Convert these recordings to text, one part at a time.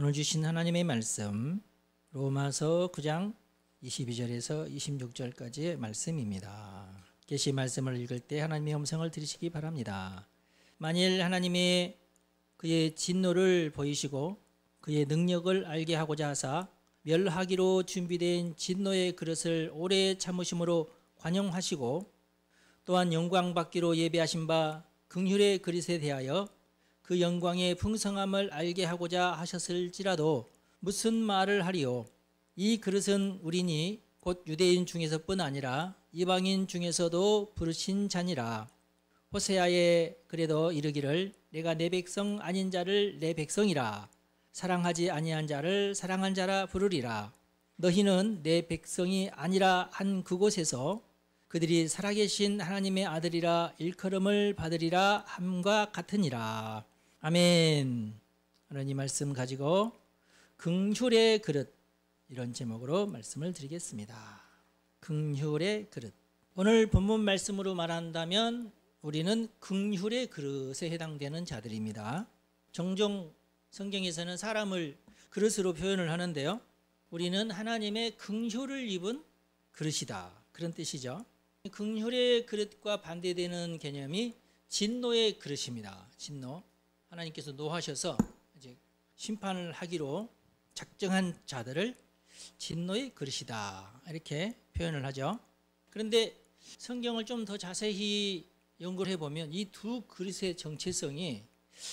오늘 주신 하나님의 말씀 로마서 9장 22절에서 26절까지의 말씀입니다. 계시 말씀을 읽을 때 하나님의 음성을 들으시기 바랍니다. 만일 하나님이 그의 진노를 보이시고 그의 능력을 알게 하고자 하사 멸하기로 준비된 진노의 그릇을 오래 참으심으로 관용하시고 또한 영광 받기로 예비하신 바 긍휼의 그릇에 대하여 그 영광의 풍성함을 알게 하고자 하셨을지라도 무슨 말을 하리요? 이 그릇은 우리니 곧 유대인 중에서뿐 아니라 이방인 중에서도 부르신 자니라. 호세아에 그래도 이르기를 내가 내 백성 아닌 자를 내 백성이라 사랑하지 아니한 자를 사랑한 자라 부르리라. 너희는 내 백성이 아니라 한 그곳에서 그들이 살아계신 하나님의 아들이라 일컬음을 받으리라 함과 같으니라. 아멘. 하나님 말씀 가지고 긍휼의 그릇, 이런 제목으로 말씀을 드리겠습니다. 긍휼의 그릇. 오늘 본문 말씀으로 말한다면 우리는 긍휼의 그릇에 해당되는 자들입니다. 종종 성경에서는 사람을 그릇으로 표현을 하는데요, 우리는 하나님의 긍휼을 입은 그릇이다, 그런 뜻이죠. 긍휼의 그릇과 반대되는 개념이 진노의 그릇입니다. 진노. 하나님께서 노하셔서 이제 심판을 하기로 작정한 자들을 진노의 그릇이다, 이렇게 표현을 하죠. 그런데 성경을 좀 더 자세히 연구를 해보면 이 두 그릇의 정체성이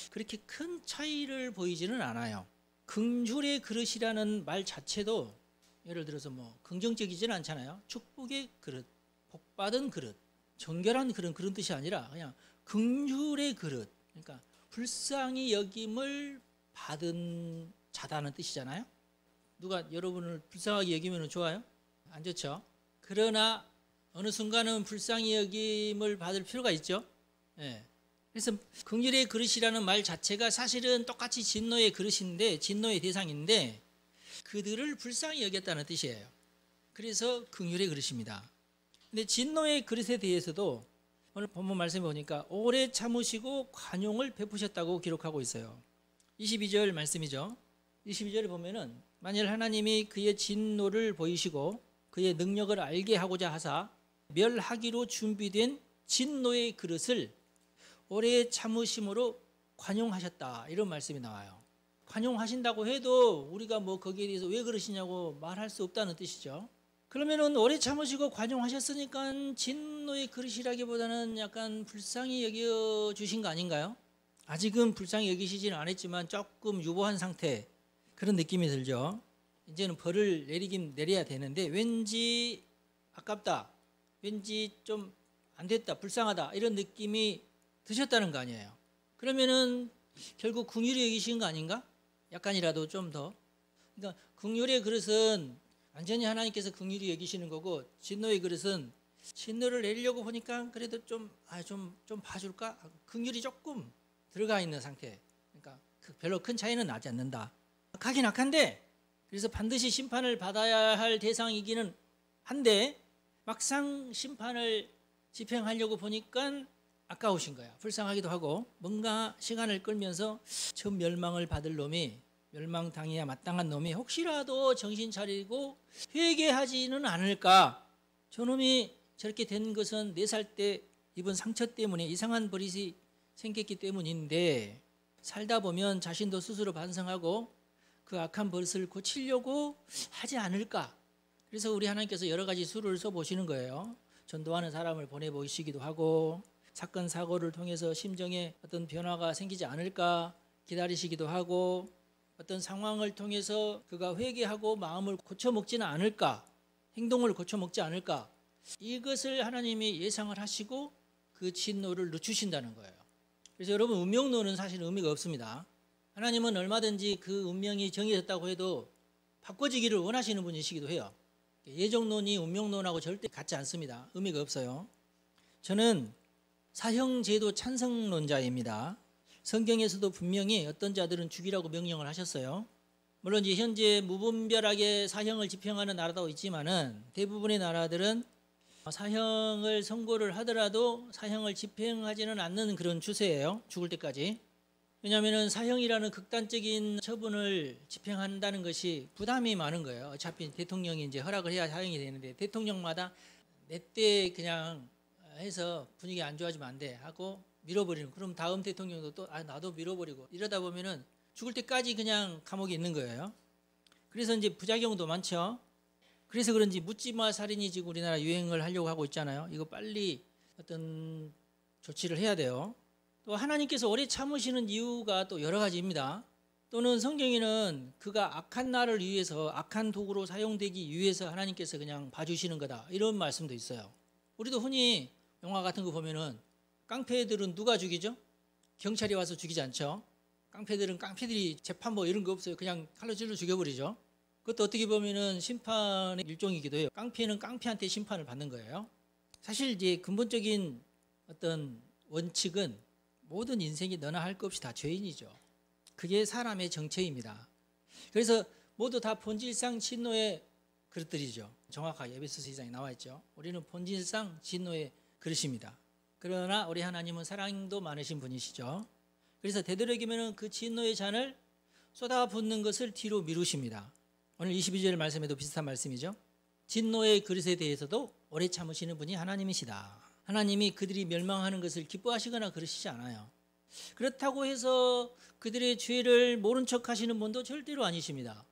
그렇게 큰 차이를 보이지는 않아요. 긍휼의 그릇이라는 말 자체도 예를 들어서 뭐 긍정적이지는 않잖아요. 축복의 그릇, 복받은 그릇, 정결한 그런 뜻이 아니라 그냥 긍휼의 그릇, 그러니까 불쌍히 여김을 받은 자다는 뜻이잖아요. 누가 여러분을 불쌍하게 여기면 좋아요? 안 좋죠. 그러나 어느 순간은 불쌍히 여김을 받을 필요가 있죠. 예. 그래서 긍휼의 그릇이라는 말 자체가 사실은 똑같이 진노의 그릇인데, 진노의 대상인데 그들을 불쌍히 여겼다는 뜻이에요. 그래서 긍휼의 그릇입니다. 근데 진노의 그릇에 대해서도 오늘 본문 말씀에 보니까 오래 참으시고 관용을 베푸셨다고 기록하고 있어요. 22절 말씀이죠. 22절에 보면은 만일 하나님이 그의 진노를 보이시고 그의 능력을 알게 하고자 하사 멸하기로 준비된 진노의 그릇을 오래 참으심으로 관용하셨다, 이런 말씀이 나와요. 관용하신다고 해도 우리가 뭐 거기에 대해서 왜 그러시냐고 말할 수 없다는 뜻이죠. 그러면은 오래 참으시고 관용하셨으니까 진노의 그릇이라기보다는 약간 불쌍히 여겨주신 거 아닌가요? 아직은 불쌍히 여기시지는 않았지만 조금 유보한 상태, 그런 느낌이 들죠. 이제는 벌을 내리긴 내려야 되는데 왠지 아깝다, 왠지 좀 안 됐다, 불쌍하다, 이런 느낌이 드셨다는 거 아니에요. 그러면은 결국 긍휼히 여기신 거 아닌가? 약간이라도 좀 더. 그러니까 긍휼의 그릇은 완전히 하나님께서 긍휼히 여기시는 거고, 진노의 그릇은 진노를 내리려고 보니까 그래도 좀 봐줄까? 긍휼이 조금 들어가 있는 상태. 그러니까 별로 큰 차이는 나지 않는다. 악하긴 악한데, 그래서 반드시 심판을 받아야 할 대상이기는 한데 막상 심판을 집행하려고 보니까 아까우신 거야. 불쌍하기도 하고 뭔가 시간을 끌면서 처음 멸망을 받을 놈이, 멸망당해야 마땅한 놈이 혹시라도 정신 차리고 회개하지는 않을까. 저놈이 저렇게 된 것은 4살 때 입은 상처 때문에 이상한 버릇이 생겼기 때문인데 살다 보면 자신도 스스로 반성하고 그 악한 버릇을 고치려고 하지 않을까. 그래서 우리 하나님께서 여러 가지 수를 써보시는 거예요. 전도하는 사람을 보내보시기도 하고 사건 사고를 통해서 심정에 어떤 변화가 생기지 않을까 기다리시기도 하고, 어떤 상황을 통해서 그가 회개하고 마음을 고쳐먹지는 않을까, 행동을 고쳐먹지 않을까, 이것을 하나님이 예상을 하시고 그 진노를 늦추신다는 거예요. 그래서 여러분, 운명론은 사실 의미가 없습니다. 하나님은 얼마든지 그 운명이 정해졌다고 해도 바꿔지기를 원하시는 분이시기도 해요. 예정론이 운명론하고 절대 같지 않습니다. 의미가 없어요. 저는 사형제도 찬성론자입니다. 성경에서도 분명히 어떤 자들은 죽이라고 명령을 하셨어요. 물론 이제 현재 무분별하게 사형을 집행하는 나라도 있지만은 대부분의 나라들은 사형을 선고를 하더라도 사형을 집행하지는 않는 그런 추세예요. 죽을 때까지. 왜냐하면 사형이라는 극단적인 처분을 집행한다는 것이 부담이 많은 거예요. 어차피 대통령이 이제 허락을 해야 사형이 되는데 대통령마다 내 때 그냥 해서 분위기 안 좋아지면 안 돼 하고 밀어버리는. 그럼 다음 대통령도 또 나도 밀어버리고 이러다 보면은 죽을 때까지 그냥 감옥에 있는 거예요. 그래서 이제 부작용도 많죠. 그래서 그런지 묻지마 살인이 지금 우리나라 유행을 하려고 하고 있잖아요. 이거 빨리 어떤 조치를 해야 돼요. 또 하나님께서 오래 참으시는 이유가 또 여러 가지입니다. 또는 성경에는 그가 악한 날을 위해서 악한 도구로 사용되기 위해서 하나님께서 그냥 봐주시는 거다 이런 말씀도 있어요. 우리도 흔히 영화 같은 거 보면은 깡패들은 누가 죽이죠? 경찰이 와서 죽이지 않죠. 깡패들은 깡패들이 재판 뭐 이런 거 없어요. 그냥 칼로 찔러 죽여버리죠. 그것도 어떻게 보면은 심판의 일종이기도 해요. 깡패는 깡패한테 심판을 받는 거예요. 사실 이제 근본적인 어떤 원칙은 모든 인생이 너나 할 것 없이 다 죄인이죠. 그게 사람의 정체입니다. 그래서 모두 다 본질상 진노의 그릇들이죠. 정확하게 에베소서 2장에 나와 있죠. 우리는 본질상 진노의 그릇입니다. 그러나 우리 하나님은 사랑도 많으신 분이시죠. 그래서 되도록이면 그 진노의 잔을 쏟아붓는 것을 뒤로 미루십니다. 오늘 22절 말씀에도 비슷한 말씀이죠. 진노의 그릇에 대해서도 오래 참으시는 분이 하나님이시다. 하나님이 그들이 멸망하는 것을 기뻐하시거나 그러시지 않아요. 그렇다고 해서 그들의 죄를 모른 척 하시는 분도 절대로 아니십니다.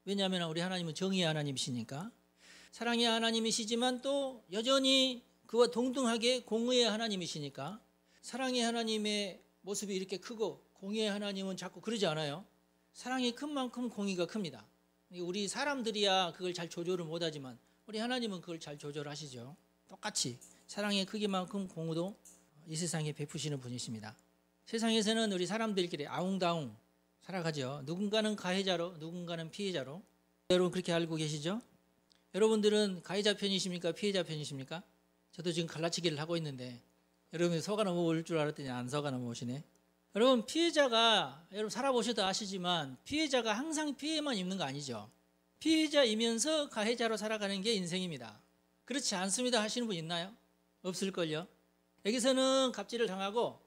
왜냐하면 우리 하나님은 정의의 하나님이시니까. 사랑의 하나님이시지만 또 여전히 그와 동등하게 공의의 하나님이시니까 사랑의 하나님의 모습이 이렇게 크고 공의의 하나님은 자꾸 그러지 않아요. 사랑이 큰 만큼 공의가 큽니다. 우리 사람들이야 그걸 잘 조절을 못하지만 우리 하나님은 그걸 잘 조절하시죠. 똑같이 사랑의 크기만큼 공의도 이 세상에 베푸시는 분이십니다. 세상에서는 우리 사람들끼리 아웅다웅 살아가죠. 누군가는 가해자로 누군가는 피해자로. 여러분 그렇게 알고 계시죠? 여러분들은 가해자 편이십니까? 피해자 편이십니까? 저도 지금 갈라치기를 하고 있는데 여러분이 속아 넘어올 줄 알았더니 안 속아 넘어오시네. 여러분 피해자가 여러분 살아보셔도 아시지만 피해자가 항상 피해만 입는 거 아니죠. 피해자이면서 가해자로 살아가는 게 인생입니다. 그렇지 않습니다 하시는 분 있나요? 없을걸요. 여기서는 갑질을 당하고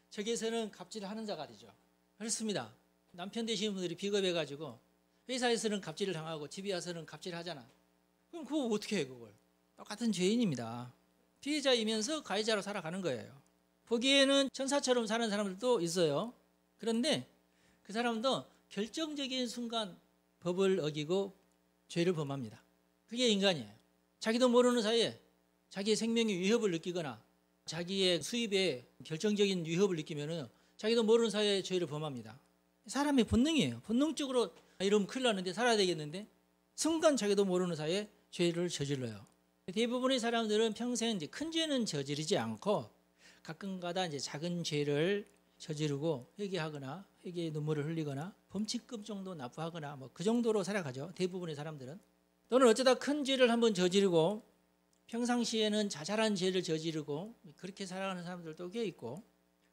저기에서는 갑질을 하는 자가 되죠. 그렇습니다. 남편 되시는 분들이 비겁해가지고 회사에서는 갑질을 당하고 집에 와서는 갑질을 하잖아. 그럼 그거 어떻게 해 그걸. 똑같은 죄인입니다. 피해자이면서 가해자로 살아가는 거예요. 보기에는 천사처럼 사는 사람들도 있어요. 그런데 그 사람도 결정적인 순간 법을 어기고 죄를 범합니다. 그게 인간이에요. 자기도 모르는 사이에 자기의 생명의 위협을 느끼거나 자기의 수입에 결정적인 위협을 느끼면 자기도 모르는 사이에 죄를 범합니다. 사람의 본능이에요. 본능적으로 이러면 큰일 나는데 살아야 되겠는데 순간 자기도 모르는 사이에 죄를 저질러요. 대부분의 사람들은 평생 이제 큰 죄는 저지르지 않고 가끔가다 이제 작은 죄를 저지르고 회개하거나 회개의 눈물을 흘리거나 범칙금 정도 납부하거나 뭐 그 정도로 살아가죠. 대부분의 사람들은. 또는 어쩌다 큰 죄를 한번 저지르고 평상시에는 자잘한 죄를 저지르고 그렇게 살아가는 사람들도 꽤 있고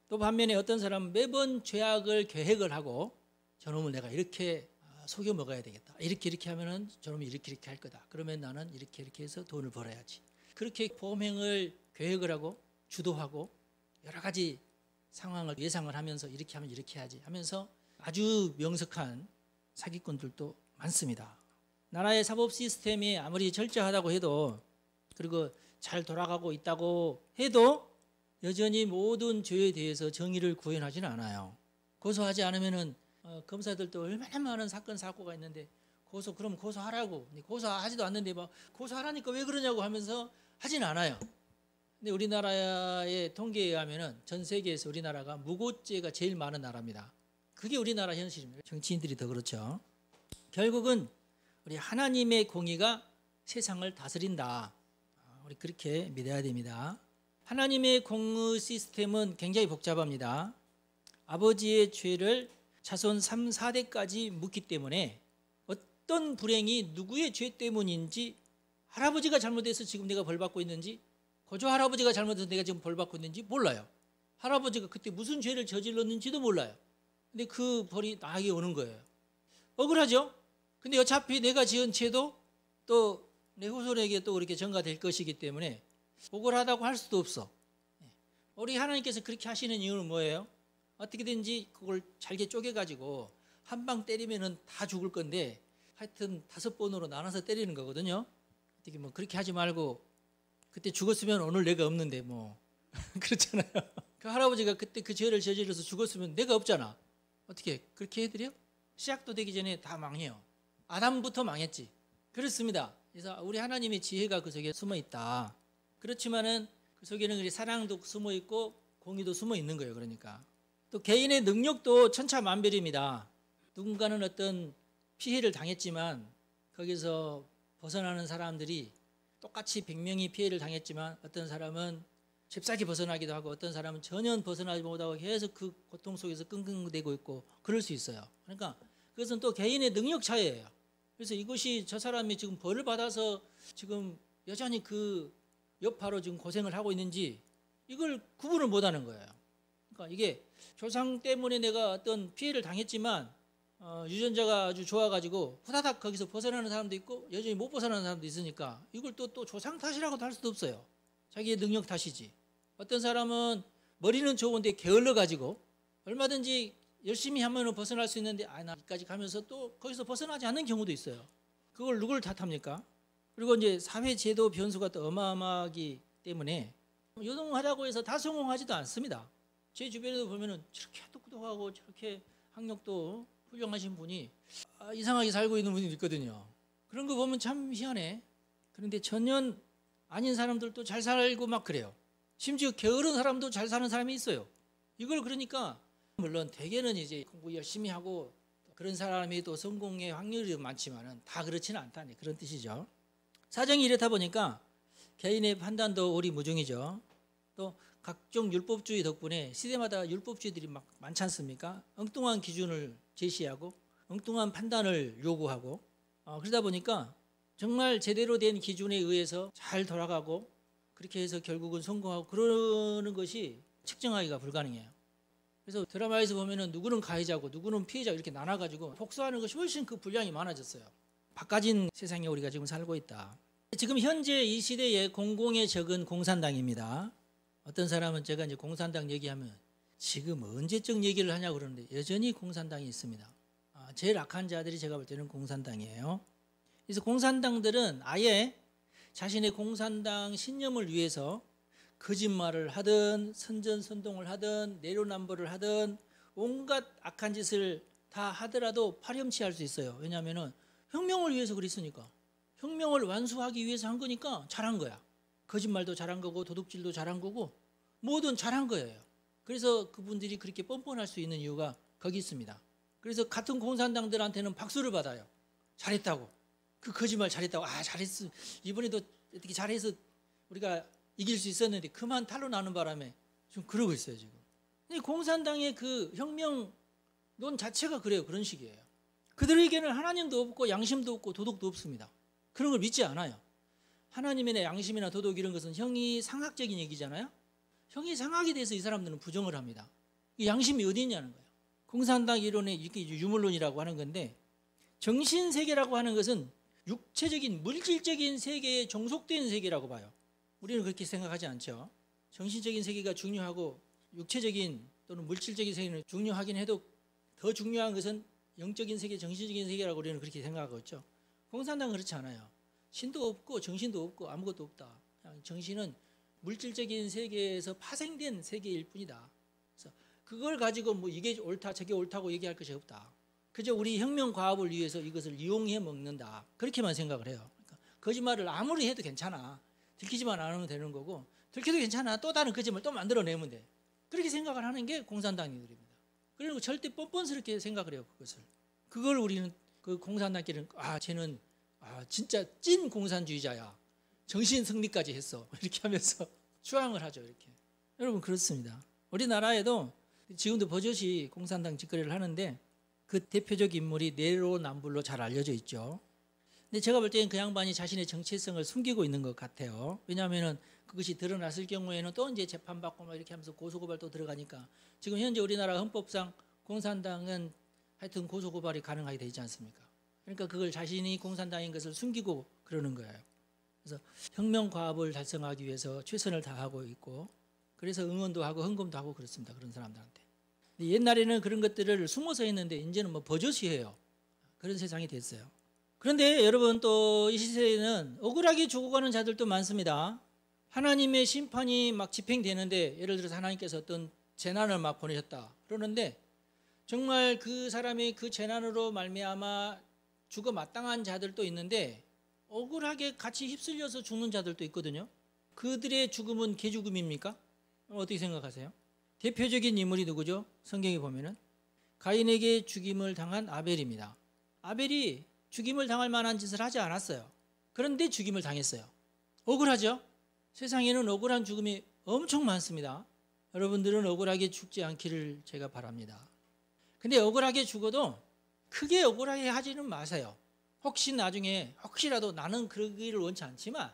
또 반면에 어떤 사람은 매번 죄악을 계획을 하고 저놈을 내가 이렇게 속여 먹어야 되겠다. 이렇게 하면은 저놈이 이렇게 할 거다. 그러면 나는 이렇게 해서 돈을 벌어야지. 그렇게 범행을 계획을 하고 주도하고 여러 가지 상황을 예상을 하면서 이렇게 하면 이렇게 해야지 하면서 아주 명석한 사기꾼들도 많습니다. 나라의 사법 시스템이 아무리 철저하다고 해도 그리고 잘 돌아가고 있다고 해도 여전히 모든 죄에 대해서 정의를 구현하지는 않아요. 고소하지 않으면은 검사들도 얼마나 많은 사건 사고가 있는데 그럼 고소하라고. 고소하지도 않는데 막 고소하라니까 왜 그러냐고 하면서 하진 않아요. 근데 우리나라의 통계에 의하면은 전 세계에서 우리나라가 무고죄가 제일 많은 나라입니다. 그게 우리나라 현실입니다. 정치인들이 더 그렇죠. 결국은 우리 하나님의 공의가 세상을 다스린다. 우리 그렇게 믿어야 됩니다. 하나님의 공의 시스템은 굉장히 복잡합니다. 아버지의 죄를 자손 3, 4대까지 묻기 때문에 어떤 불행이 누구의 죄 때문인지 할아버지가 잘못해서 지금 내가 벌받고 있는지 고조 할아버지가 잘못해서 내가 지금 벌받고 있는지 몰라요. 할아버지가 그때 무슨 죄를 저질렀는지도 몰라요. 근데 그 벌이 나에게 오는 거예요. 억울하죠? 근데 어차피 내가 지은 죄도 또 내 후손에게 또 그렇게 전가될 것이기 때문에 억울하다고 할 수도 없어. 우리 하나님께서 그렇게 하시는 이유는 뭐예요? 어떻게든지 그걸 잘게 쪼개가지고 한 방 때리면은 다 죽을 건데 하여튼 5번으로 나눠서 때리는 거거든요. 어떻게 뭐 그렇게 하지 말고 그때 죽었으면 오늘 내가 없는데 뭐 그렇잖아요. 그 할아버지가 그때 그 죄를 저질러서 죽었으면 내가 없잖아. 어떻게 그렇게 해드려? 시작도 되기 전에 다 망해요. 아담부터 망했지. 그렇습니다. 그래서 우리 하나님의 지혜가 그 속에 숨어 있다. 그렇지만은 그 속에는 사랑도 숨어 있고 공의도 숨어 있는 거예요. 그러니까 또 개인의 능력도 천차만별입니다. 누군가는 어떤 피해를 당했지만 거기서 벗어나는 사람들이 똑같이 100명이 피해를 당했지만 어떤 사람은 잽싸게 벗어나기도 하고 어떤 사람은 전혀 벗어나지 못하고 계속 그 고통 속에서 끙끙대고 있고 그럴 수 있어요. 그러니까 그것은 또 개인의 능력 차이예요. 그래서 이것이 저 사람이 지금 벌을 받아서 지금 여전히 그 여파로 지금 고생을 하고 있는지 이걸 구분을 못하는 거예요. 그러니까 이게 조상 때문에 내가 어떤 피해를 당했지만 유전자가 아주 좋아가지고 후다닥 거기서 벗어나는 사람도 있고 여전히 못 벗어나는 사람도 있으니까 이걸 또 조상 탓이라고도 할 수도 없어요. 자기의 능력 탓이지. 어떤 사람은 머리는 좋은데 게을러가지고 얼마든지 열심히 하면 벗어날 수 있는데 나 여기까지 가면서 또 거기서 벗어나지 않는 경우도 있어요. 그걸 누굴 탓합니까? 그리고 이제 사회제도 변수가 또 어마어마하기 때문에 요동하자고 해서 다 성공하지도 않습니다. 제 주변에도 보면은 저렇게 똑똑하고 저렇게 학력도 훌륭하신 분이 이상하게 살고 있는 분이 있거든요. 그런 거 보면 참 희한해. 그런데 전혀 아닌 사람들도 잘 살고 막 그래요. 심지어 게으른 사람도 잘 사는 사람이 있어요. 이걸 그러니까 물론 대개는 이제 공부 열심히 하고 그런 사람이 또 성공의 확률이 많지만은 다 그렇지는 않다니 그런 뜻이죠. 사정이 이렇다 보니까 개인의 판단도 오리무중이죠. 또 각종 율법주의 덕분에 시대마다 율법주의들이 막 많지 않습니까? 엉뚱한 기준을 제시하고 엉뚱한 판단을 요구하고 그러다 보니까 정말 제대로 된 기준에 의해서 잘 돌아가고 그렇게 해서 결국은 성공하고 그러는 것이 측정하기가 불가능해요. 그래서 드라마에서 보면은 누구는 가해자고 누구는 피해자고 이렇게 나눠가지고 복수하는 것이 훨씬 그 분량이 많아졌어요. 바꿔진 세상에 우리가 지금 살고 있다. 지금 현재 이 시대에 공공의 적은 공산당입니다. 어떤 사람은 제가 이제 공산당 얘기하면 지금 언제적 얘기를 하냐고 그러는데 여전히 공산당이 있습니다. 제일 악한 자들이 제가 볼 때는 공산당이에요. 그래서 공산당들은 아예 자신의 공산당 신념을 위해서 거짓말을 하든 선전선동을 하든 내로남불을 하든 온갖 악한 짓을 다 하더라도 파렴치할 수 있어요. 왜냐하면 혁명을 위해서 그랬으니까. 혁명을 완수하기 위해서 한 거니까 잘한 거야. 거짓말도 잘한 거고 도둑질도 잘한 거고 뭐든 잘한 거예요. 그래서 그분들이 그렇게 뻔뻔할 수 있는 이유가 거기 있습니다. 그래서 같은 공산당들한테는 박수를 받아요. 잘했다고. 그 거짓말 잘했다고. 잘했어. 이번에도 어떻게 잘해서 우리가 이길 수 있었는데 그만 탄로나는 바람에 좀 그러고 있어요 지금. 근데 공산당의 그 혁명론 자체가 그래요. 그런 식이에요. 그들에게는 하나님도 없고 양심도 없고 도덕도 없습니다. 그런 걸 믿지 않아요. 하나님의 양심이나 도덕 이런 것은 형이상학적인 얘기잖아요. 형이상학에 대해서 이 사람들은 부정을 합니다. 양심이 어디 있냐는 거예요. 공산당 이론의 이게 유물론이라고 하는 건데 정신세계라고 하는 것은 육체적인 물질적인 세계에 종속된 세계라고 봐요. 우리는 그렇게 생각하지 않죠. 정신적인 세계가 중요하고 육체적인 또는 물질적인 세계는 중요하긴 해도 더 중요한 것은 영적인 세계, 정신적인 세계라고 우리는 그렇게 생각하고 있죠. 공산당은 그렇지 않아요. 신도 없고 정신도 없고 아무것도 없다. 그냥 정신은 물질적인 세계에서 파생된 세계일 뿐이다. 그래서 그걸 가지고 뭐 이게 옳다 저게 옳다고 얘기할 것이 없다. 그저 우리 혁명 과업을 위해서 이것을 이용해 먹는다. 그렇게만 생각을 해요. 그러니까 거짓말을 아무리 해도 괜찮아. 들키지만 않으면 되는 거고 들켜도 괜찮아. 또 다른 거짓말 또 만들어내면 돼. 그렇게 생각을 하는 게 공산당이들입니다. 그리고 절대 뻔뻔스럽게 생각을 해요. 그걸 우리는 그 공산당끼리는 쟤는 진짜 찐 공산주의자야. 정신 승리까지 했어. 이렇게 하면서 추앙을 하죠. 이렇게. 여러분 그렇습니다. 우리나라에도 지금도 버젓이 공산당 짓거리를 하는데 그 대표적 인물이 내로남불로 잘 알려져 있죠. 근데 제가 볼 때는 그 양반이 자신의 정체성을 숨기고 있는 것 같아요. 왜냐하면 그것이 드러났을 경우에는 또 이제 재판받고 막 이렇게 하면서 고소고발 또 들어가니까 지금 현재 우리나라 헌법상 공산당은 하여튼 고소고발이 가능하게 되어 있지 않습니까? 그러니까 그걸 자신이 공산당인 것을 숨기고 그러는 거예요. 그래서 혁명 과업을 달성하기 위해서 최선을 다하고 있고 그래서 응원도 하고 헌금도 하고 그렇습니다. 그런 사람들한테. 옛날에는 그런 것들을 숨어서 했는데 이제는 뭐 버젓이 해요. 그런 세상이 됐어요. 그런데 여러분 또 이 시대에는 억울하게 죽어가는 자들도 많습니다. 하나님의 심판이 막 집행되는데 예를 들어서 하나님께서 어떤 재난을 막 보내셨다 그러는데 정말 그 사람이 그 재난으로 말미암아 죽어 마땅한 자들도 있는데 억울하게 같이 휩쓸려서 죽는 자들도 있거든요. 그들의 죽음은 개죽음입니까? 어떻게 생각하세요? 대표적인 인물이 누구죠? 성경에 보면은 가인에게 죽임을 당한 아벨입니다. 아벨이 죽임을 당할 만한 짓을 하지 않았어요. 그런데 죽임을 당했어요. 억울하죠? 세상에는 억울한 죽음이 엄청 많습니다. 여러분들은 억울하게 죽지 않기를 제가 바랍니다. 근데 억울하게 죽어도 크게 억울하게 하지는 마세요. 혹시 나중에 혹시라도 나는 그러기를 원치 않지만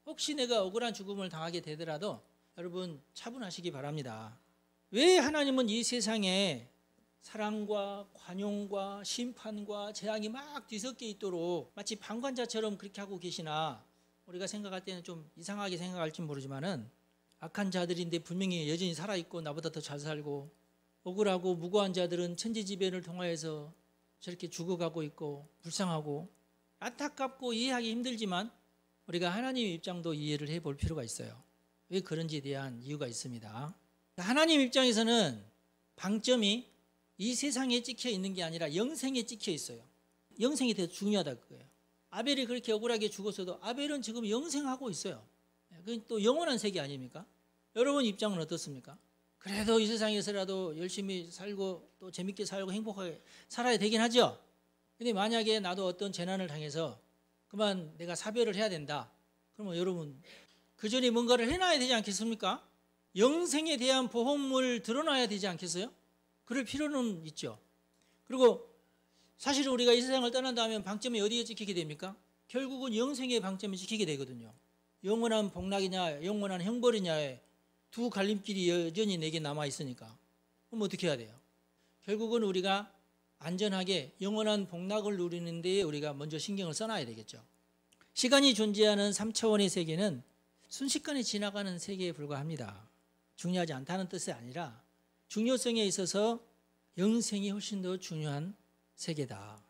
혹시 내가 억울한 죽음을 당하게 되더라도 여러분 차분하시기 바랍니다. 왜 하나님은 이 세상에 사랑과 관용과 심판과 재앙이 막 뒤섞여 있도록 마치 방관자처럼 그렇게 하고 계시나 우리가 생각할 때는 좀 이상하게 생각할지 모르지만은 악한 자들인데 분명히 여전히 살아있고 나보다 더 잘 살고 억울하고 무고한 자들은 천지지변을 통하여서 저렇게 죽어가고 있고 불쌍하고 안타깝고 이해하기 힘들지만 우리가 하나님의 입장도 이해를 해볼 필요가 있어요. 왜 그런지에 대한 이유가 있습니다. 하나님 입장에서는 방점이 이 세상에 찍혀 있는 게 아니라 영생에 찍혀 있어요. 영생이 더 중요하다 그거예요. 아벨이 그렇게 억울하게 죽었어도 아벨은 지금 영생하고 있어요. 그건 또 영원한 세계 아닙니까? 여러분 입장은 어떻습니까? 그래도 이 세상에서라도 열심히 살고 또 재밌게 살고 행복하게 살아야 되긴 하죠. 근데 만약에 나도 어떤 재난을 당해서 그만 내가 사별을 해야 된다. 그러면 여러분 그 전에 뭔가를 해놔야 되지 않겠습니까? 영생에 대한 보험을 드러나야 되지 않겠어요? 그럴 필요는 있죠. 그리고 사실 우리가 이 세상을 떠난다면 방점이 어디에 찍히게 됩니까? 결국은 영생의 방점에 찍히게 되거든요. 영원한 복락이냐 영원한 형벌이냐의 두 갈림길이 여전히 내게 남아있으니까 그럼 어떻게 해야 돼요? 결국은 우리가 안전하게 영원한 복락을 누리는 데에 우리가 먼저 신경을 써놔야 되겠죠. 시간이 존재하는 3차원의 세계는 순식간에 지나가는 세계에 불과합니다. 중요하지 않다는 뜻이 아니라 중요성에 있어서 영생이 훨씬 더 중요한 세계다.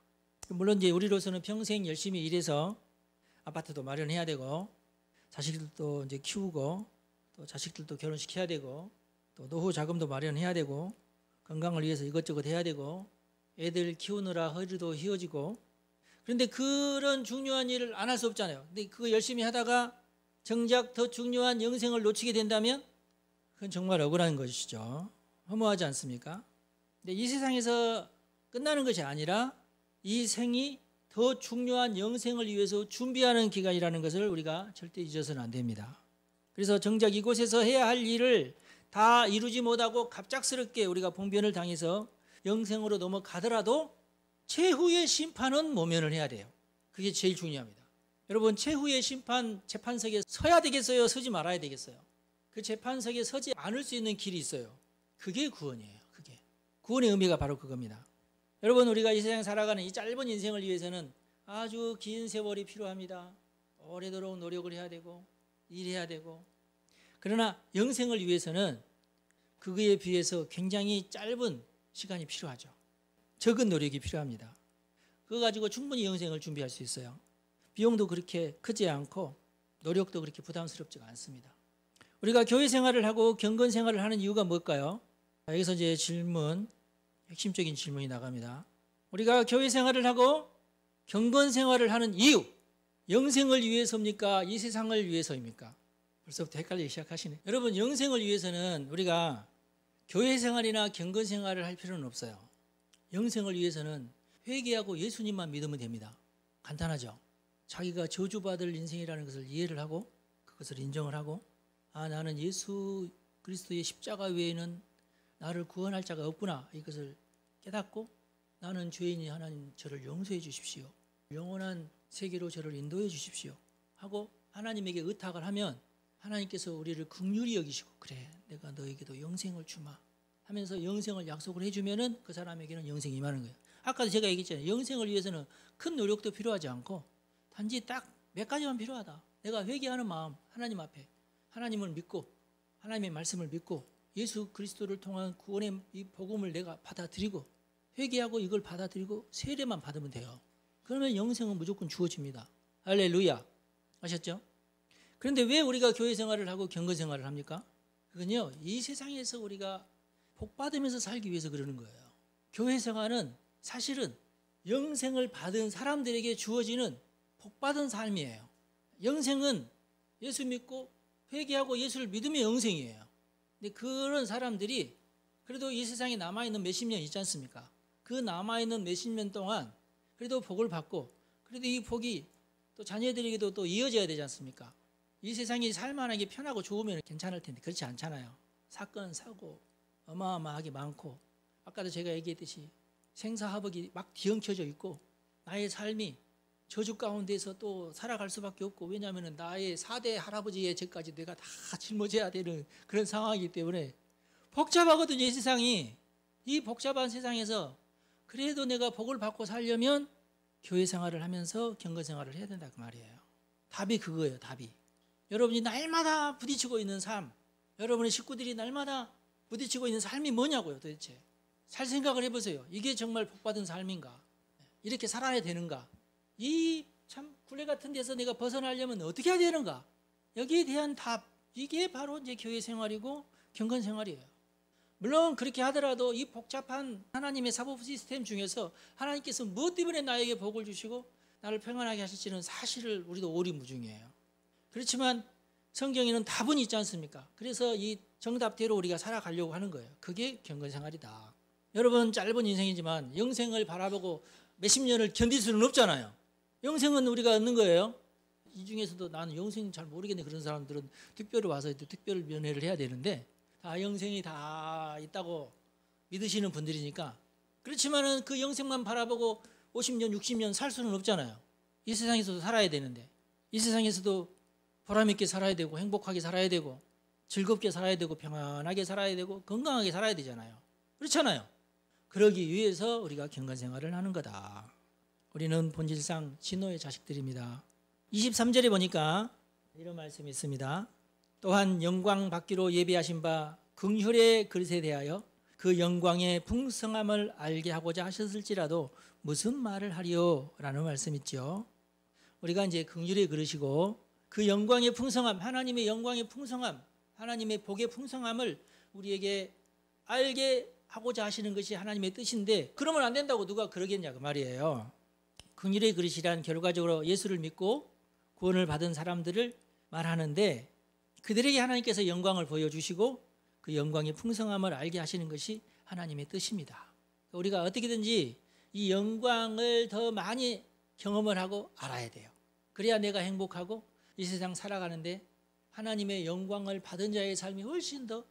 물론 이제 우리로서는 평생 열심히 일해서 아파트도 마련해야 되고 자식들도 이제 키우고 또 자식들도 결혼시켜야 되고 또 노후 자금도 마련해야 되고 건강을 위해서 이것저것 해야 되고 애들 키우느라 허리도 휘어지고 그런데 그런 중요한 일을 안 할 수 없잖아요. 근데 그거 열심히 하다가 정작 더 중요한 영생을 놓치게 된다면 그건 정말 억울한 것이죠. 허무하지 않습니까? 근데 이 세상에서 끝나는 것이 아니라 이 생이 더 중요한 영생을 위해서 준비하는 기간이라는 것을 우리가 절대 잊어서는 안 됩니다. 그래서 정작 이곳에서 해야 할 일을 다 이루지 못하고 갑작스럽게 우리가 봉변을 당해서 영생으로 넘어가더라도 최후의 심판은 모면을 해야 돼요. 그게 제일 중요합니다. 여러분 최후의 심판 재판석에 서야 되겠어요? 서지 말아야 되겠어요? 그 재판석에 서지 않을 수 있는 길이 있어요. 그게 구원이에요. 그게 구원의 의미가 바로 그겁니다. 여러분 우리가 이 세상에 살아가는 이 짧은 인생을 위해서는 아주 긴 세월이 필요합니다. 오래도록 노력을 해야 되고 일해야 되고 그러나 영생을 위해서는 그거에 비해서 굉장히 짧은 시간이 필요하죠. 적은 노력이 필요합니다. 그거 가지고 충분히 영생을 준비할 수 있어요. 비용도 그렇게 크지 않고 노력도 그렇게 부담스럽지가 않습니다. 우리가 교회 생활을 하고 경건 생활을 하는 이유가 뭘까요? 여기서 이제 질문, 핵심적인 질문이 나갑니다. 우리가 교회 생활을 하고 경건 생활을 하는 이유, 영생을 위해서입니까? 이 세상을 위해서입니까? 벌써부터 헷갈리기 시작하시네. 여러분 영생을 위해서는 우리가 교회 생활이나 경건 생활을 할 필요는 없어요. 영생을 위해서는 회개하고 예수님만 믿으면 됩니다. 간단하죠? 자기가 저주받을 인생이라는 것을 이해를 하고 그것을 인정을 하고 나는 예수 그리스도의 십자가 외에는 나를 구원할 자가 없구나 이것을 깨닫고 나는 죄인이 하나님 저를 용서해 주십시오. 영원한 세계로 저를 인도해 주십시오 하고 하나님에게 의탁을 하면 하나님께서 우리를 긍휼히 여기시고 그래 내가 너에게도 영생을 주마 하면서 영생을 약속을 해주면은 그 사람에게는 영생이 임하는 거예요. 아까도 제가 얘기했잖아요. 영생을 위해서는 큰 노력도 필요하지 않고 단지 딱 몇 가지만 필요하다. 내가 회개하는 마음 하나님 앞에 하나님을 믿고 하나님의 말씀을 믿고 예수 그리스도를 통한 구원의 이 복음을 내가 받아들이고 회개하고 이걸 받아들이고 세례만 받으면 돼요. 그러면 영생은 무조건 주어집니다. 할렐루야. 아셨죠? 그런데 왜 우리가 교회 생활을 하고 경건 생활을 합니까? 그건요, 이 세상에서 우리가 복 받으면서 살기 위해서 그러는 거예요. 교회 생활은 사실은 영생을 받은 사람들에게 주어지는 복 받은 삶이에요. 영생은 예수 믿고 회개하고 예수를 믿으면 영생이에요. 근데 그런 사람들이 그래도 이 세상에 남아있는 몇십 년 있지 않습니까? 그 남아있는 몇십 년 동안 그래도 복을 받고 그래도 이 복이 또 자녀들에게도 또 이어져야 되지 않습니까? 이 세상이 살만하게 편하고 좋으면 괜찮을 텐데 그렇지 않잖아요. 사건, 사고 어마어마하게 많고 아까도 제가 얘기했듯이 생사화복이 막 뒤엉켜져 있고 나의 삶이 저주 가운데서 또 살아갈 수밖에 없고 왜냐하면 나의 4대 할아버지의 죄까지 내가 다 짊어져야 되는 그런 상황이기 때문에 복잡하거든요. 이 세상이. 이 복잡한 세상에서 그래도 내가 복을 받고 살려면 교회 생활을 하면서 경건 생활을 해야 된다 그 말이에요. 답이 그거예요. 답이. 여러분이 날마다 부딪히고 있는 삶, 여러분의 식구들이 날마다 부딪히고 있는 삶이 뭐냐고요 도대체. 잘 생각을 해보세요. 이게 정말 복받은 삶인가? 이렇게 살아야 되는가? 이 참 굴레 같은 데서 내가 벗어나려면 어떻게 해야 되는가? 여기에 대한 답, 이게 바로 이제 교회 생활이고 경건 생활이에요. 물론 그렇게 하더라도 이 복잡한 하나님의 사법 시스템 중에서 하나님께서 무엇 때문에 나에게 복을 주시고 나를 평안하게 하실지는 사실을 우리도 오리무중이에요. 그렇지만 성경에는 답은 있지 않습니까? 그래서 이 정답대로 우리가 살아가려고 하는 거예요. 그게 경건 생활이다. 여러분 짧은 인생이지만 영생을 바라보고 몇십 년을 견딜 수는 없잖아요. 영생은 우리가 얻는 거예요. 이 중에서도 나는 영생 잘 모르겠네 그런 사람들은 특별히 와서 특별 면회를 해야 되는데 다 영생이 다 있다고 믿으시는 분들이니까 그렇지만은 그 영생만 바라보고 50년 60년 살 수는 없잖아요. 이 세상에서도 살아야 되는데 이 세상에서도 보람 있게 살아야 되고 행복하게 살아야 되고 즐겁게 살아야 되고 평안하게 살아야 되고 건강하게 살아야 되잖아요. 그렇잖아요. 그러기 위해서 우리가 경건 생활을 하는 거다. 우리는 본질상 진노의 자식들입니다. 23절에 보니까 이런 말씀이 있습니다. 또한 영광 받기로 예비하신 바 긍휼의 그릇에 대하여 그 영광의 풍성함을 알게 하고자 하셨을지라도 무슨 말을 하리요? 라는 말씀 있죠. 우리가 이제 긍휼의 그릇이고 그 영광의 풍성함, 하나님의 영광의 풍성함, 하나님의 복의 풍성함을 우리에게 알게 하고자 하시는 것이 하나님의 뜻인데 그러면 안 된다고 누가 그러겠냐 그 말이에요. 긍휼의 그릇이란 결과적으로 예수를 믿고 구원을 받은 사람들을 말하는데 그들에게 하나님께서 영광을 보여주시고 그 영광의 풍성함을 알게 하시는 것이 하나님의 뜻입니다. 우리가 어떻게든지 이 영광을 더 많이 경험을 하고 알아야 돼요. 그래야 내가 행복하고 이 세상 살아가는데 하나님의 영광을 받은 자의 삶이 훨씬 더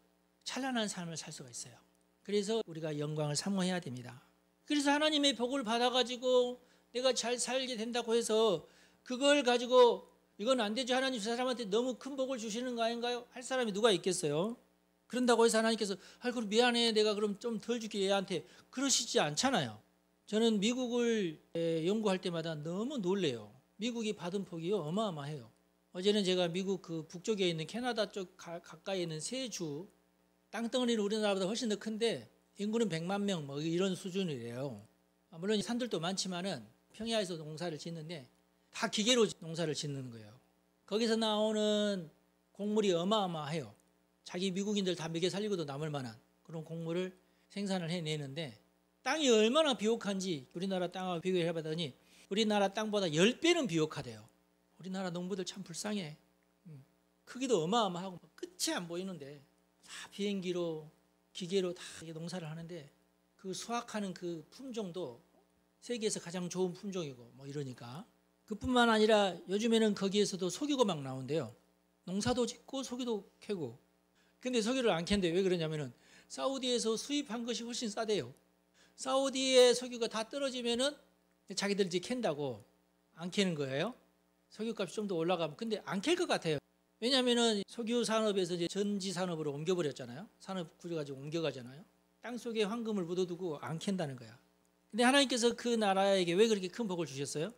찬란한 삶을 살 수가 있어요. 그래서 우리가 영광을 사모해야 됩니다. 그래서 하나님의 복을 받아가지고 내가 잘 살게 된다고 해서 그걸 가지고 이건 안 되죠. 하나님 저 사람한테 너무 큰 복을 주시는 거 아닌가요? 할 사람이 누가 있겠어요? 그런다고 해서 하나님께서 그럼 미안해 내가 그럼 좀 덜 줄게 얘한테 그러시지 않잖아요. 저는 미국을 연구할 때마다 너무 놀래요. 미국이 받은 복이요 어마어마해요. 어제는 제가 미국 그 북쪽에 있는 캐나다 쪽 가까이에 있는 세 주 땅덩어리는 우리나라보다 훨씬 더 큰데 인구는 100만 명 뭐 이런 수준이래요. 물론 산들도 많지만은 평야에서 농사를 짓는데 다 기계로 농사를 짓는 거예요. 거기서 나오는 곡물이 어마어마해요. 자기 미국인들 다 먹여 살리고도 남을 만한 그런 곡물을 생산을 해내는데 땅이 얼마나 비옥한지 우리나라 땅하고 비교를 해봤더니 우리나라 땅보다 10배는 비옥하대요. 우리나라 농부들 참 불쌍해. 크기도 어마어마하고 끝이 안 보이는데 다 비행기로 기계로 다 농사를 하는데 그 수확하는 그 품종도 세계에서 가장 좋은 품종이고 뭐 이러니까 그뿐만 아니라 요즘에는 거기에서도 석유가 막 나온대요. 농사도 짓고 석유도 캐고. 근데 석유를 안 캔대. 왜 그러냐면은 사우디에서 수입한 것이 훨씬 싸대요. 사우디의 석유가 다 떨어지면은 자기들 이제 캔다고 안 캐는 거예요. 석유값이 좀 더 올라가면. 근데 안 캘 것 같아요. 왜냐면은 석유 산업에서 이제 전지 산업으로 옮겨버렸잖아요. 산업 구조가지고 옮겨가잖아요. 땅 속에 황금을 묻어두고 안 캔다는 거야. 근데 하나님께서 그 나라에게 왜 그렇게 큰 복을 주셨어요?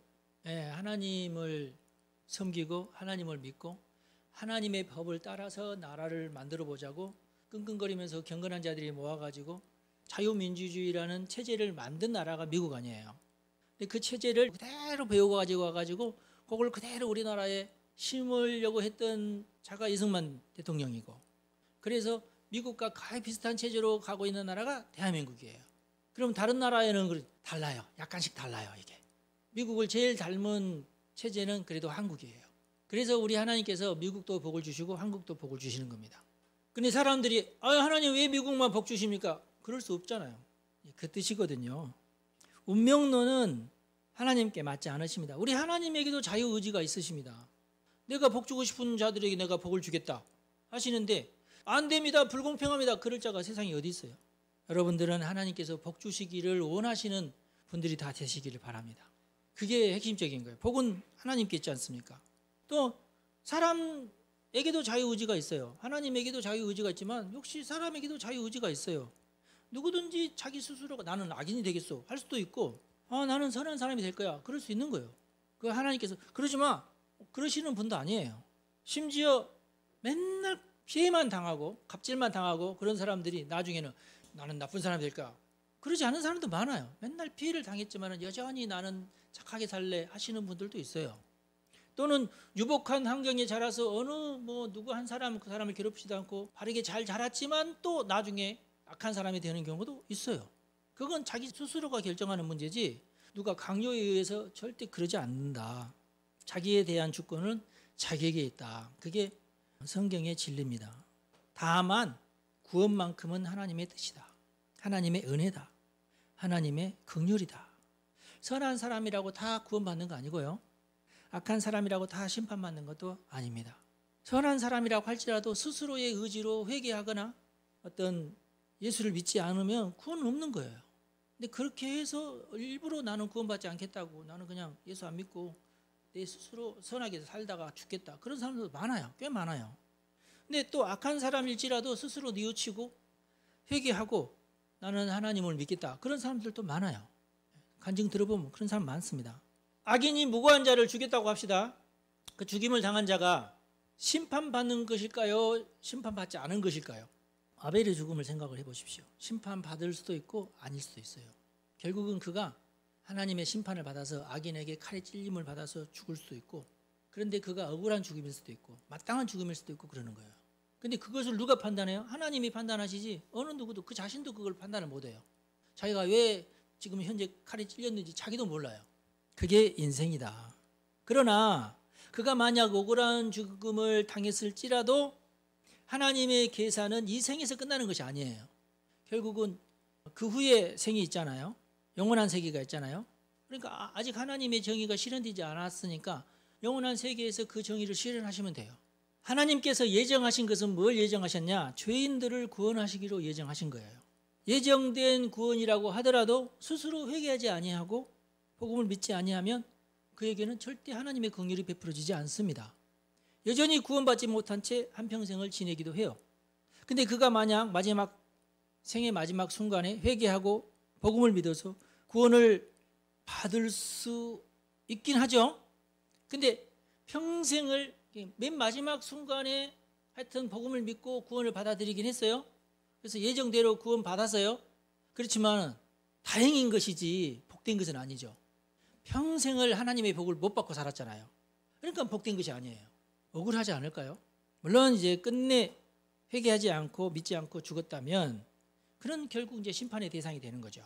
하나님을 섬기고 하나님을 믿고 하나님의 법을 따라서 나라를 만들어 보자고 끙끙거리면서 경건한 자들이 모아가지고 자유민주주의라는 체제를 만든 나라가 미국 아니에요. 근데 그 체제를 그대로 배워가지고 와가지고 그걸 그대로 우리나라에 심으려고 했던 자가 이승만 대통령이고, 그래서 미국과 거의 비슷한 체제로 가고 있는 나라가 대한민국이에요. 그럼 다른 나라에는 달라요. 약간씩 달라요, 이게. 미국을 제일 닮은 체제는 그래도 한국이에요. 그래서 우리 하나님께서 미국도 복을 주시고 한국도 복을 주시는 겁니다. 근데 사람들이 하나님 왜 미국만 복 주십니까? 그럴 수 없잖아요. 그 뜻이거든요. 운명론은 하나님께 맞지 않으십니다. 우리 하나님에게도 자유의지가 있으십니다. 내가 복 주고 싶은 자들에게 내가 복을 주겠다 하시는데 안 됩니다. 불공평합니다. 그럴 자가 세상에 어디 있어요. 여러분들은 하나님께서 복 주시기를 원하시는 분들이 다 되시기를 바랍니다. 그게 핵심적인 거예요. 복은 하나님께 있지 않습니까? 또 사람에게도 자유의지가 있어요. 하나님에게도 자유의지가 있지만 역시 사람에게도 자유의지가 있어요. 누구든지 자기 스스로가 나는 악인이 되겠어 할 수도 있고, 나는 선한 사람이 될 거야 그럴 수 있는 거예요. 그 하나님께서 그러지 마 그러시는 분도 아니에요. 심지어 맨날 피해만 당하고 갑질만 당하고 그런 사람들이 나중에는 나는 나쁜 사람이 될 거야 그러지 않은 사람도 많아요. 맨날 피해를 당했지만 여전히 나는 착하게 살래 하시는 분들도 있어요. 또는 유복한 환경에 자라서 누구 한 사람 그 사람을 괴롭히지도 않고 바르게 잘 자랐지만 또 나중에 악한 사람이 되는 경우도 있어요. 그건 자기 스스로가 결정하는 문제지 누가 강요에 의해서 절대 그러지 않는다. 자기에 대한 주권은 자기에게 있다. 그게 성경의 진리입니다. 다만 구원만큼은 하나님의 뜻이다. 하나님의 은혜다. 하나님의 긍휼이다. 선한 사람이라고 다 구원받는 거 아니고요. 악한 사람이라고 다 심판받는 것도 아닙니다. 선한 사람이라고 할지라도 스스로의 의지로 회개하거나 어떤 예수를 믿지 않으면 구원은 없는 거예요. 근데 그렇게 해서 일부러 나는 구원받지 않겠다고 나는 그냥 예수 안 믿고 내 스스로 선하게 살다가 죽겠다. 그런 사람들도 많아요. 꽤 많아요. 근데 또 악한 사람일지라도 스스로 뉘우치고 회개하고 나는 하나님을 믿겠다. 그런 사람들도 많아요. 간증 들어보면 그런 사람 많습니다. 악인이 무고한 자를 죽였다고 합시다. 그 죽임을 당한 자가 심판받는 것일까요? 심판받지 않은 것일까요? 아벨의 죽음을 생각을 해보십시오. 심판받을 수도 있고 아닐 수도 있어요. 결국은 그가 하나님의 심판을 받아서 악인에게 칼에 찔림을 받아서 죽을 수도 있고, 그런데 그가 억울한 죽음일 수도 있고 마땅한 죽음일 수도 있고 그러는 거예요. 근데 그것을 누가 판단해요? 하나님이 판단하시지 어느 누구도 그 자신도 그걸 판단을 못해요. 자기가 왜 지금 현재 칼에 찔렸는지 자기도 몰라요. 그게 인생이다. 그러나 그가 만약 억울한 죽음을 당했을지라도 하나님의 계산은 이 생에서 끝나는 것이 아니에요. 결국은 그 후에 생이 있잖아요. 영원한 세계가 있잖아요. 그러니까 아직 하나님의 정의가 실현되지 않았으니까 영원한 세계에서 그 정의를 실현하시면 돼요. 하나님께서 예정하신 것은 뭘 예정하셨냐? 죄인들을 구원하시기로 예정하신 거예요. 예정된 구원이라고 하더라도 스스로 회개하지 아니하고 복음을 믿지 아니하면 그에게는 절대 하나님의 긍휼이 베풀어지지 않습니다. 여전히 구원받지 못한 채 한평생을 지내기도 해요. 근데 그가 만약 생의 마지막 순간에 회개하고 복음을 믿어서 구원을 받을 수 있긴 하죠. 근데 평생을 맨 마지막 순간에 하여튼 복음을 믿고 구원을 받아들이긴 했어요. 그래서 예정대로 구원 받았어요. 그렇지만 다행인 것이지 복된 것은 아니죠. 평생을 하나님의 복을 못 받고 살았잖아요. 그러니까 복된 것이 아니에요. 억울하지 않을까요? 물론 이제 끝내 회개하지 않고 믿지 않고 죽었다면 그런 결국 이제 심판의 대상이 되는 거죠.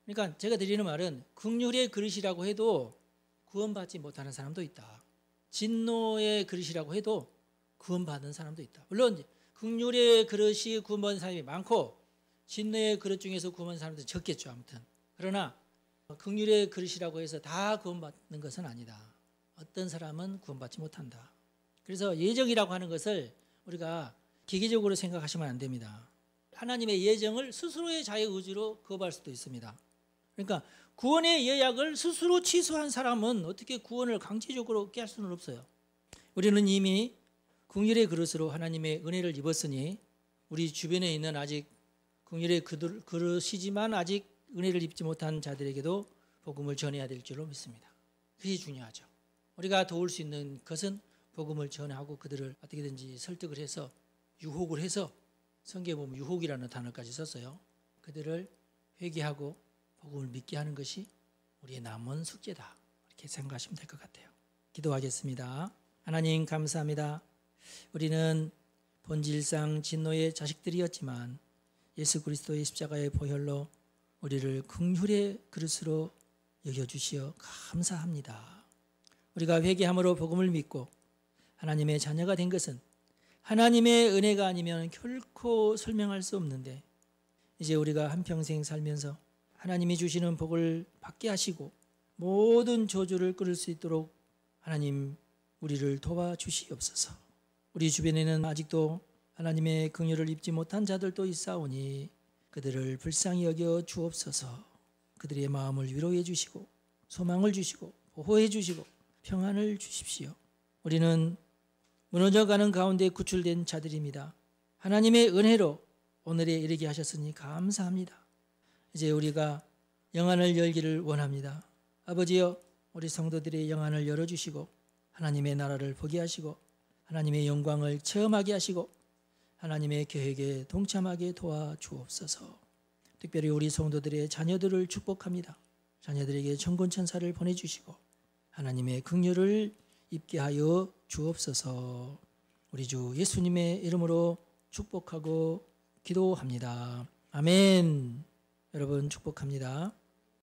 그러니까 제가 드리는 말은 긍휼의 그릇이라고 해도 구원받지 못하는 사람도 있다. 진노의 그릇이라고 해도 구원받은 사람도 있다. 물론 긍휼의 그릇이 구원받은 사람이 많고 진노의 그릇 중에서 구원받은 사람들은 적겠죠. 아무튼. 그러나 긍휼의 그릇이라고 해서 다 구원받는 것은 아니다. 어떤 사람은 구원받지 못한다. 그래서 예정이라고 하는 것을 우리가 기계적으로 생각하시면 안 됩니다. 하나님의 예정을 스스로의 자유의지로 거부할 수도 있습니다. 그러니까 구원의 예약을 스스로 취소한 사람은 어떻게 구원을 강제적으로 깨할 수는 없어요. 우리는 이미 긍휼의 그릇으로 하나님의 은혜를 입었으니 우리 주변에 있는 아직 긍휼의 그릇이지만 아직 은혜를 입지 못한 자들에게도 복음을 전해야 될 줄로 믿습니다. 그게 중요하죠. 우리가 도울 수 있는 것은 복음을 전하고 그들을 어떻게든지 설득을 해서 유혹을 해서 성경에 보면 유혹이라는 단어까지 썼어요. 그들을 회개하고 복음을 믿게 하는 것이 우리의 남은 숙제다. 이렇게 생각하시면 될 것 같아요. 기도하겠습니다. 하나님 감사합니다. 우리는 본질상 진노의 자식들이었지만 예수 그리스도의 십자가의 보혈로 우리를 긍휼의 그릇으로 여겨주시어 감사합니다. 우리가 회개함으로 복음을 믿고 하나님의 자녀가 된 것은 하나님의 은혜가 아니면 결코 설명할 수 없는데, 이제 우리가 한평생 살면서 하나님이 주시는 복을 받게 하시고 모든 저주를 끊을 수 있도록 하나님 우리를 도와주시옵소서. 우리 주변에는 아직도 하나님의 긍휼을 입지 못한 자들도 있사오니 그들을 불쌍히 여겨 주옵소서. 그들의 마음을 위로해 주시고 소망을 주시고 보호해 주시고 평안을 주십시오. 우리는 무너져가는 가운데 구출된 자들입니다. 하나님의 은혜로 오늘에 이르게 하셨으니 감사합니다. 이제 우리가 영안을 열기를 원합니다. 아버지여, 우리 성도들의 영안을 열어주시고 하나님의 나라를 보게 하시고 하나님의 영광을 체험하게 하시고 하나님의 계획에 동참하게 도와주옵소서. 특별히 우리 성도들의 자녀들을 축복합니다. 자녀들에게 천군천사를 보내주시고 하나님의 긍휼을 입게 하여 주옵소서. 우리 주 예수님의 이름으로 축복하고 기도합니다. 아멘. 여러분 축복합니다.